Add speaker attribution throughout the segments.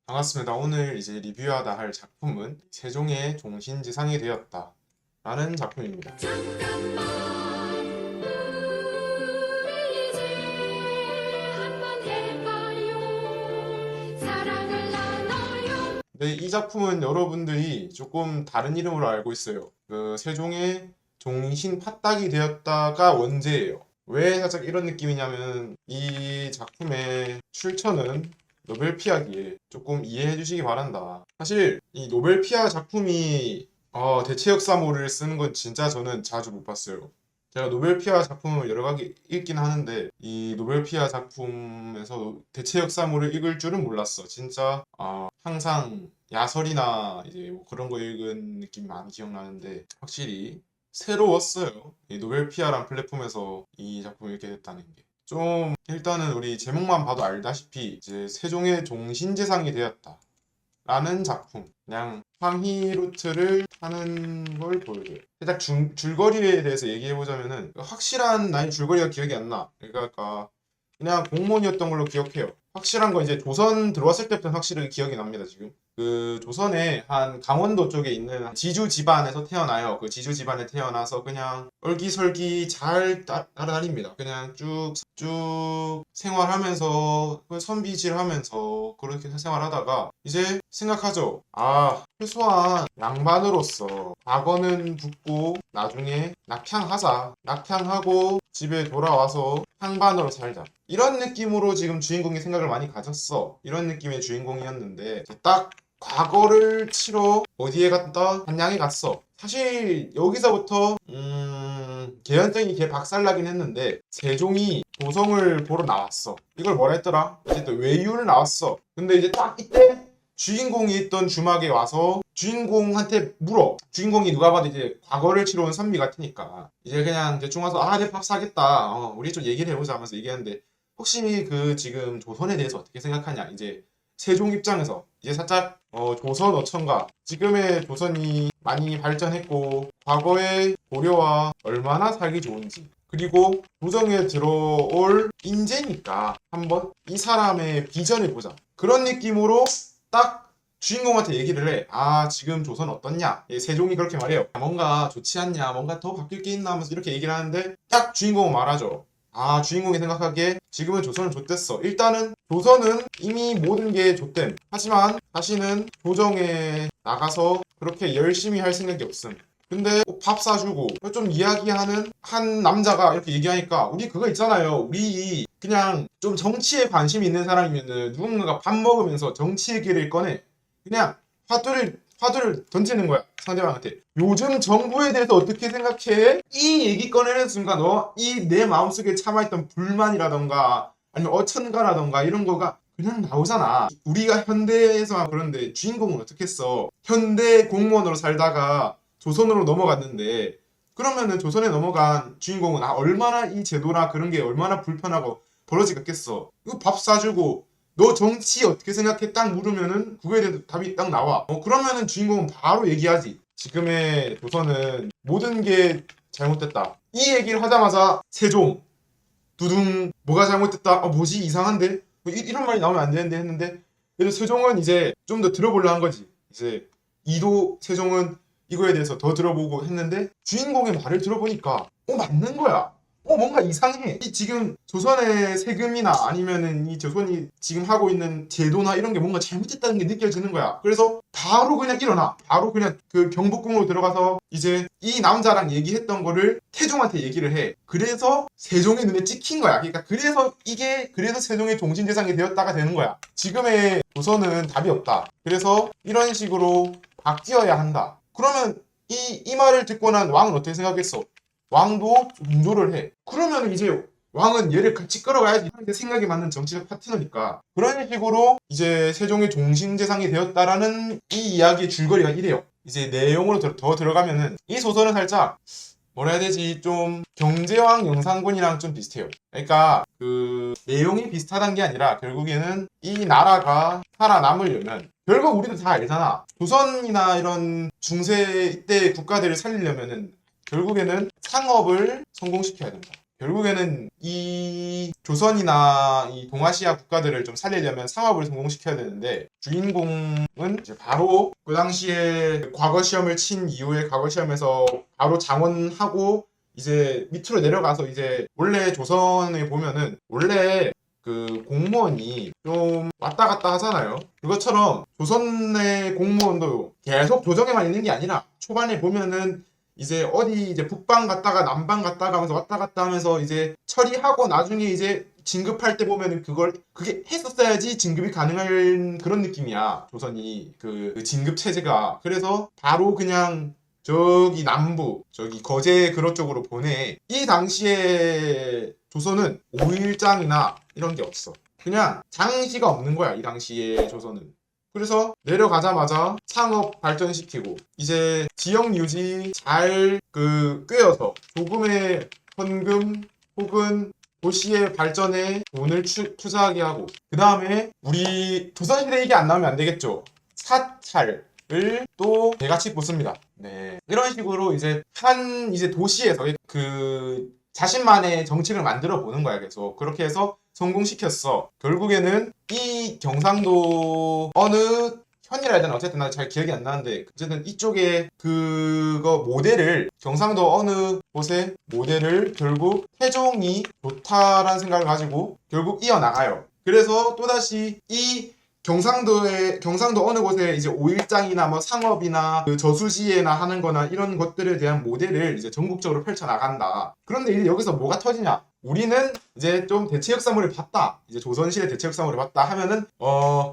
Speaker 1: 반갑습니다. 오늘 이제 리뷰하다 할 작품은 세종의 종신지상이 되었다 라는 작품입니다.
Speaker 2: 잠깐만 우리 이제 한번 해봐요. 사랑을 나눠요.
Speaker 1: 근데 이 작품은 여러분들이 조금 다른 이름으로 알고 있어요. 그 세종의 종신 팥딱이 되었다가 원제예요. 왜 살짝 이런 느낌이냐면 이 작품의 출처는 노벨 피아기에 조금 이해해 주시기 바란다. 사실 이 노벨 피아 작품이 대체 역사모를 쓰는 건 진짜 저는 자주 못 봤어요. 제가 노벨 피아 작품을 여러 가지 읽긴 하는데 이 노벨 피아 작품에서 대체 역사모를 읽을 줄은 몰랐어. 진짜 항상 야설이나 이제 뭐 그런 거 읽은 느낌이 많이 기억나는데 확실히 새로웠어요. 이 노벨 피아란 플랫폼에서 이 작품을 읽게 됐다는 게. 좀 일단은 우리 제목만 봐도 알다시피 이제 세종의 종신재상이 되었다 라는 작품. 그냥 황희 루트를 타는 걸 보여줘요. 살짝 줄거리에 대해서 얘기해보자면은 확실한 나의 줄거리가 기억이 안 나. 그러니까 그냥 공무원이었던 걸로 기억해요. 확실한 거 이제 조선 들어왔을 때부터 확실히 기억이 납니다. 지금 그 조선에 한 강원도 쪽에 있는 지주 집안에서 태어나요. 그 지주 집안에 태어나서 그냥 얼기설기 잘 따라다닙니다. 그냥 쭉 생활하면서 선비질하면서 그렇게 생활하다가 이제 생각하죠. 최소한 양반으로서 과거는 붓고 나중에 낙향하자. 낙향하고 집에 돌아와서 향반으로 살자. 이런 느낌으로 지금 주인공이 생각을 많이 가졌어. 이런 느낌의 주인공이었는데 딱 과거를 치러 어디에 갔다? 한양에 갔어. 사실 여기서부터 개연성이 개 박살나긴 했는데 세종이 도성을 보러 나왔어. 이걸 뭐라 했더라? 어쨌든 외유를 나왔어. 근데 이제 딱 이때 주인공이 있던 주막에 와서 주인공한테 물어. 주인공이 누가 봐도 이제 과거를 치러 온 선비 같으니까 이제 그냥 대충 와서 내 밥 사겠다. 우리 좀 얘기를 해보자 하면서 얘기하는데 혹시 그 지금 조선에 대해서 어떻게 생각하냐? 이제 세종 입장에서 이제 살짝 조선 어천가 지금의 조선이 많이 발전했고 과거의 고려와 얼마나 살기 좋은지 그리고 조정에 들어올 인재니까 한번 이 사람의 비전을 보자. 그런 느낌으로 딱 주인공한테 얘기를 해. 지금 조선 어떻냐? 세종이 그렇게 말해요. 뭔가 좋지 않냐? 뭔가 더 바뀔 게 있나? 하면서 이렇게 얘기를 하는데 딱 주인공은 말하죠. 주인공이 생각하기에 지금은 조선은 좆됐어. 일단은 조선은 이미 모든 게 좆됨. 하지만 다시는 조정에 나가서 그렇게 열심히 할 생각이 없음. 근데 밥 사주고 좀 이야기하는 한 남자가 이렇게 얘기하니까 우리 그거 있잖아요. 우리 그냥 좀 정치에 관심이 있는 사람이면은 누군가가 밥 먹으면서 정치 얘기를 꺼내. 그냥 화두를 던지는 거야. 상대방한테. 요즘 정부에 대해서 어떻게 생각해? 이 얘기 꺼내는 순간 이 내 마음속에 참아있던 불만이라던가 아니면 어천가라던가 이런 거가 그냥 나오잖아. 우리가 현대에서만 그런데 주인공은 어떻게 했어? 현대 공무원으로 살다가 조선으로 넘어갔는데 그러면은 조선에 넘어간 주인공은 얼마나 이 제도나 그런 게 얼마나 불편하고 벌어지겠겠어. 이거 밥 사주고 너 정치 어떻게 생각해? 딱 물으면은 그거에 대해서 답이 딱 나와. 그러면은 주인공은 바로 얘기하지. 지금의 조선은 모든 게 잘못됐다. 이 얘기를 하자마자 세종 두둥 뭐가 잘못됐다. 뭐지 이상한데 이런 말이 나오면 안 되는데 했는데 그래도 세종은 이제 좀 더 들어보려 한 거지. 이제 이도 세종은 이거에 대해서 더 들어보고 했는데 주인공의 말을 들어보니까 맞는 거야. 뭔가 이상해. 이 지금 조선의 세금이나 아니면은 이 조선이 지금 하고 있는 제도나 이런 게 뭔가 잘못됐다는 게 느껴지는 거야. 그래서 바로 그냥 일어나. 바로 그냥 그 경복궁으로 들어가서 이제 이 남자랑 얘기했던 거를 태종한테 얘기를 해. 그래서 세종의 눈에 찍힌 거야. 그러니까 그래서 세종의 종신재상이 되었다가 되는 거야. 지금의 조선은 답이 없다. 그래서 이런 식으로 바뀌어야 한다. 그러면 이 말을 듣고 난 왕은 어떻게 생각했어? 왕도 운조를 해. 그러면 이제 왕은 얘를 같이 끌어가야지. 내 생각에 맞는 정치적 파트너니까. 그런 식으로 이제 세종의 종신재상이 되었다라는 이 이야기의 줄거리가 이래요. 이제 내용으로 더 들어가면은 이 소설은 살짝 뭐라 해야 되지? 좀 경제왕 영상군이랑 좀 비슷해요. 그러니까 그 내용이 비슷하다는 게 아니라 결국에는 이 나라가 살아남으려면 결국 우리도 다 알잖아. 조선이나 이런 중세 이때 국가들을 살리려면은 결국에는 상업을 성공시켜야 된다. 결국에는 이 조선이나 이 동아시아 국가들을 좀 살리려면 상업을 성공시켜야 되는데 주인공은 이제 바로 그 당시에 과거 시험을 친 이후에 과거 시험에서 바로 장원하고 이제 밑으로 내려가서 이제 원래 조선에 보면은 원래 그 공무원이 좀 왔다 갔다 하잖아요. 그것처럼 조선의 공무원도 계속 조정에만 있는 게 아니라 초반에 보면은 이제 어디 이제 북방 갔다가 남방 갔다가 하면서 왔다 갔다 하면서 이제 처리하고 나중에 이제 진급할 때 보면은 그게 했었어야지 진급이 가능한 그런 느낌이야. 조선이 그 진급 체제가. 그래서 바로 그냥 저기 남부 저기 거제 그런 쪽으로 보내. 이 당시에 조선은 5일장이나 이런 게 없어. 그냥 장시가 없는 거야 이 당시에 조선은. 그래서 내려가자마자 상업 발전시키고 이제 지역 유지 잘 꿰어서 조금의 헌금 혹은 도시의 발전에 돈을 투자하게 하고 그 다음에 우리 조선시대 얘기 안 나오면 안 되겠죠. 사찰을 또 개같이 뽑습니다. 네. 이런 식으로 이제 한 이제 도시에서 그 자신만의 정책을 만들어 보는 거야. 계속 그렇게 해서 성공시켰어. 결국에는 이 경상도 어느 현이라 해야 되나 어쨌든 나 잘 기억이 안 나는데 어쨌든 이쪽에 그거 모델을 경상도 어느 곳의 모델을 결국 태종이 좋다라는 생각을 가지고 결국 이어나가요. 그래서 또다시 이 경상도 어느 곳에 이제 오일장이나 뭐 상업이나 그 저수지에나 하는 거나 이런 것들에 대한 모델을 이제 전국적으로 펼쳐나간다. 그런데 이제 여기서 뭐가 터지냐? 우리는 이제 좀 대체 역사물을 봤다. 이제 조선시대 대체 역사물을 봤다 하면은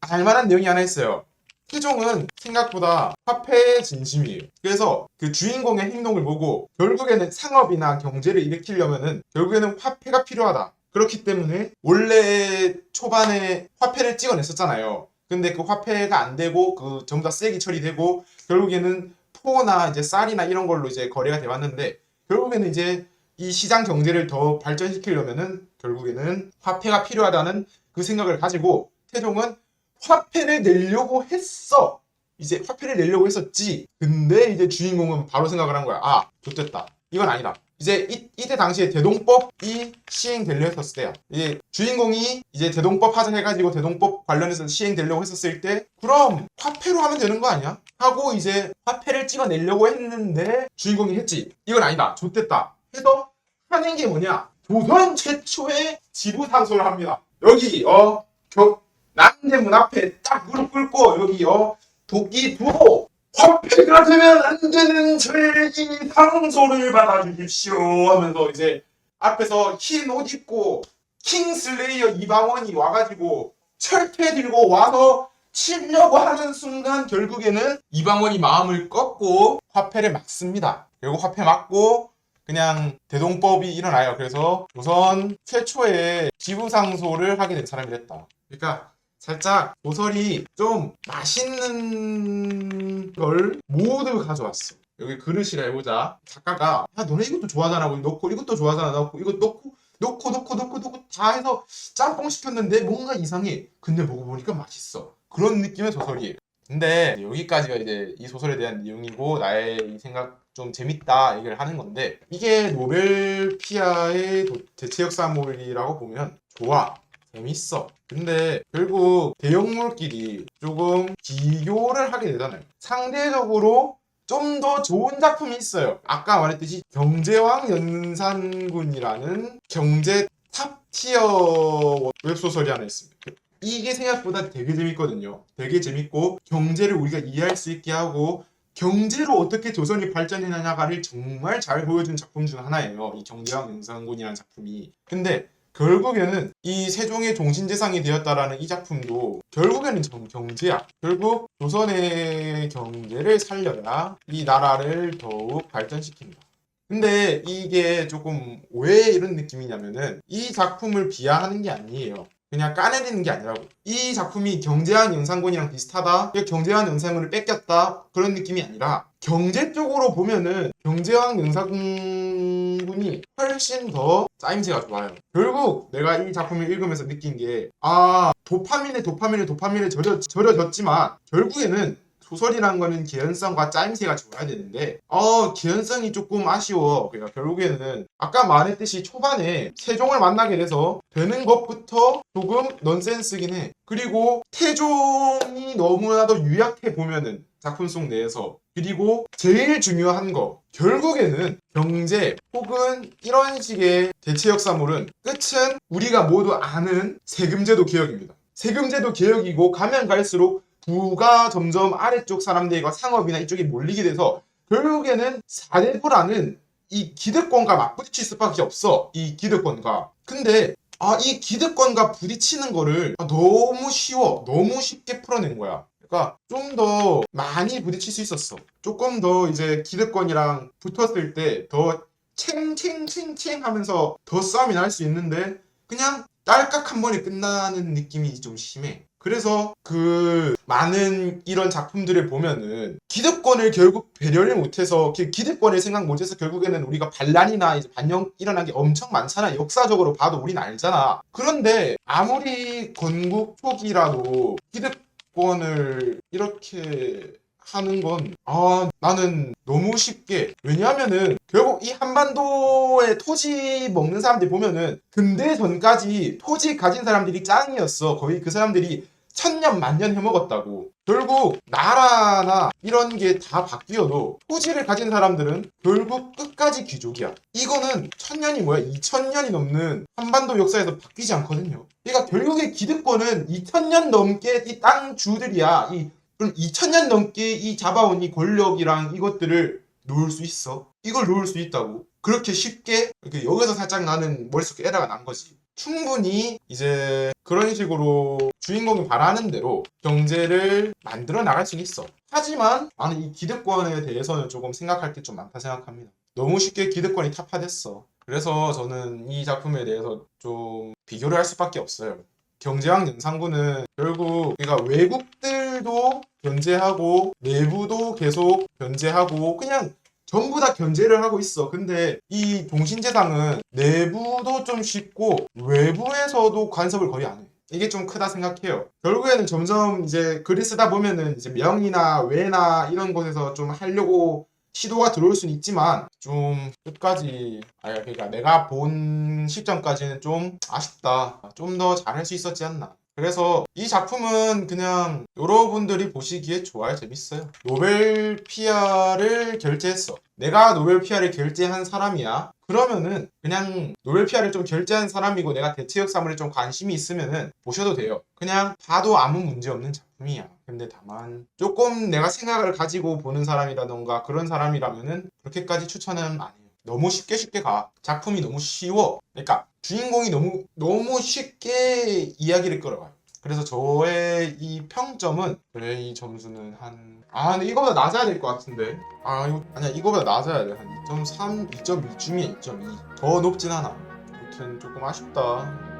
Speaker 1: 알만한 내용이 하나 있어요. 태종은 생각보다 화폐의 진심이에요. 그래서 그 주인공의 행동을 보고 결국에는 상업이나 경제를 일으키려면은 결국에는 화폐가 필요하다. 그렇기 때문에 원래 초반에 화폐를 찍어냈었잖아요. 근데 그 화폐가 안 되고 그 전부 다 쓰레기 처리되고 결국에는 포나 이제 쌀이나 이런 걸로 이제 거래가 돼 왔는데 결국에는 이제 이 시장 경제를 더 발전시키려면은 결국에는 화폐가 필요하다는 그 생각을 가지고 태종은 화폐를 내려고 했어. 이제 화폐를 내려고 했었지. 근데 이제 주인공은 바로 생각을 한 거야. 아, 좋됐다. 이건 아니다. 이제 이때 당시에 대동법이 시행되려 했었을 때야. 이제 주인공이 이제 대동법 하자 해가지고 대동법 관련해서 시행되려고 했었을 때 그럼 화폐로 하면 되는 거 아니야? 하고 이제 화폐를 찍어내려고 했는데 주인공이 했지. 이건 아니다. 좋됐다. 해서 하는 게 뭐냐? 조선 최초의 지부상소를 합니다. 여기 남대문 앞에 딱 무릎 꿇고 여기 도끼 두고 화폐가 되면 안 되는 저의 이 상소를 받아주십시오 하면서 이제 앞에서 흰 옷 입고 킹슬레이어 이방원이 와가지고 철퇴 들고 와서 치려고 하는 순간 결국에는 이방원이 마음을 꺾고 화폐를 막습니다. 결국 화폐 막고 그냥 대동법이 일어나요. 그래서 조선 최초의 지부상소를 하게 된 사람이 됐다. 그러니까 살짝 조설이 좀 맛있는 걸 모두 가져왔어. 여기 그릇이라 해보자. 작가가 야 너네 이것도 좋아하잖아. 우리 넣고 이것도 좋아하잖아. 넣고 이거 넣고 다 해서 짬뽕 시켰는데 뭔가 이상해. 근데 먹어보니까 맛있어. 그런 느낌의 소설이에요. 근데 여기까지가 이제 이 소설에 대한 내용이고 나의 이 생각 좀 재밌다 얘기를 하는 건데 이게 노벨 피아의 대체 역사물이라고 보면 좋아. 재밌어. 근데 결국 대형물끼리 조금 비교를 하게 되잖아요. 상대적으로 좀 더 좋은 작품이 있어요. 아까 말했듯이 경제왕 연산군이라는 경제 탑티어 웹소설이 하나 있습니다. 이게 생각보다 되게 재밌거든요. 되게 재밌고 경제를 우리가 이해할 수 있게 하고 경제로 어떻게 조선이 발전해나가를 정말 잘 보여준 작품 중 하나예요. 이 경제왕 연산군이라는 작품이. 근데 결국에는 이 세종의 종신재상이 되었다라는 이 작품도 결국에는 경제야. 결국 조선의 경제를 살려야 이 나라를 더욱 발전시킨다. 근데 이게 조금 왜 이런 느낌이냐면은 이 작품을 비하하는 게 아니에요. 그냥 까내리는 게 아니라고. 이 작품이 경제한 연산군이랑 비슷하다. 경제한 연산군을 뺏겼다. 그런 느낌이 아니라 경제 쪽으로 보면은 경제왕 연산군이 훨씬 더 짜임새가 좋아요. 결국 내가 이 작품을 읽으면서 느낀 게 도파민에 절여졌지만 결국에는 소설이라는 거는 개연성과 짜임새가 좋아야 되는데 개연성이 조금 아쉬워. 그러니까 결국에는 아까 말했듯이 초반에 세종을 만나게 돼서 되는 것부터 조금 넌센스긴 해. 그리고 태종이 너무나도 유약해 보면은 작품 속 내에서. 그리고 제일 중요한 거 결국에는 경제 혹은 이런 식의 대체 역사물은 끝은 우리가 모두 아는 세금제도 개혁입니다. 세금제도 개혁이고 가면 갈수록 부가 점점 아래쪽 사람들과 상업이나 이쪽에 몰리게 돼서 결국에는 사대부라는 이 기득권과 맞부딪힐 수밖에 없어. 이 기득권과. 근데 이 기득권과 부딪히는 거를 너무 쉬워. 너무 쉽게 풀어낸 거야. 그러니까 좀 더 많이 부딪힐 수 있었어. 조금 더 이제 기득권이랑 붙었을 때 더 챙챙챙챙 하면서 더 싸움이 날 수 있는데 그냥 딸깍 한 번에 끝나는 느낌이 좀 심해. 그래서 그 많은 이런 작품들을 보면은 기득권을 결국 배려를 못해서 기득권을 생각 못해서 결국에는 우리가 반란이나 이제 반영 일어난 게 엄청 많잖아. 역사적으로 봐도 우린 알잖아. 그런데 아무리 건국 초기라도 기득권을 이렇게 하는 건 나는 너무 쉽게 왜냐하면은 결국 이 한반도의 토지 먹는 사람들 보면은 근대 전까지 토지 가진 사람들이 짱이었어. 거의 그 사람들이 천년 만년 해먹었다고. 결국 나라나 이런 게 다 바뀌어도 토지를 가진 사람들은 결국 끝까지 귀족이야. 이거는 천년이 뭐야 2000년이 넘는 한반도 역사에서 바뀌지 않거든요. 그러니까 결국에 기득권은 2000년 넘게 이 땅 주들이야. 그럼 2000년 넘게 이 잡아온 이 권력이랑 이것들을 놓을 수 있어? 이걸 놓을 수 있다고? 그렇게 쉽게? 이렇게 여기서 살짝 나는 머릿속에 에러가 난 거지. 충분히 이제 그런 식으로 주인공이 바라는 대로 경제를 만들어 나갈 수는 있어. 하지만 나는 이 기득권에 대해서는 조금 생각할 게 좀 많다 생각합니다. 너무 쉽게 기득권이 타파됐어. 그래서 저는 이 작품에 대해서 좀 비교를 할 수밖에 없어요. 경제학 연산구는 결국 그러니까 외국들도 견제하고 내부도 계속 견제하고 그냥 전부 다 견제를 하고 있어. 근데 이 동신재상은 내부도 좀 쉽고 외부에서도 간섭을 거의 안 해. 이게 좀 크다 생각해요. 결국에는 점점 이제 글을 쓰다 보면은 이제 명이나 외나 이런 곳에서 좀 하려고 시도가 들어올 수는 있지만 좀 끝까지 그러니까 내가 본 시점까지는 좀 아쉽다. 좀 더 잘할 수 있었지 않나. 그래서 이 작품은 그냥 여러분들이 보시기에 좋아요. 재밌어요. 노벨 PR을 결제했어. 내가 노벨 PR을 결제한 사람이야. 그러면은 그냥 노벨 PR을 좀 결제한 사람이고 내가 대체 역사물에 좀 관심이 있으면은 보셔도 돼요. 그냥 봐도 아무 문제 없는 작품이야. 근데 다만 조금 내가 생각을 가지고 보는 사람이라던가 그런 사람이라면은 그렇게까지 추천은 안 해요. 너무 쉽게 가. 작품이 너무 쉬워. 그러니까 주인공이 너무 쉽게 이야기를 끌어가요. 그래서 저의 이 평점은 이 점수는 근데 이거보다 낮아야 될 것 같은데. 아니야 이거보다 낮아야 돼. 한 2.3, 2.2 중에 2.2. 더 높진 않아. 아무튼 조금 아쉽다.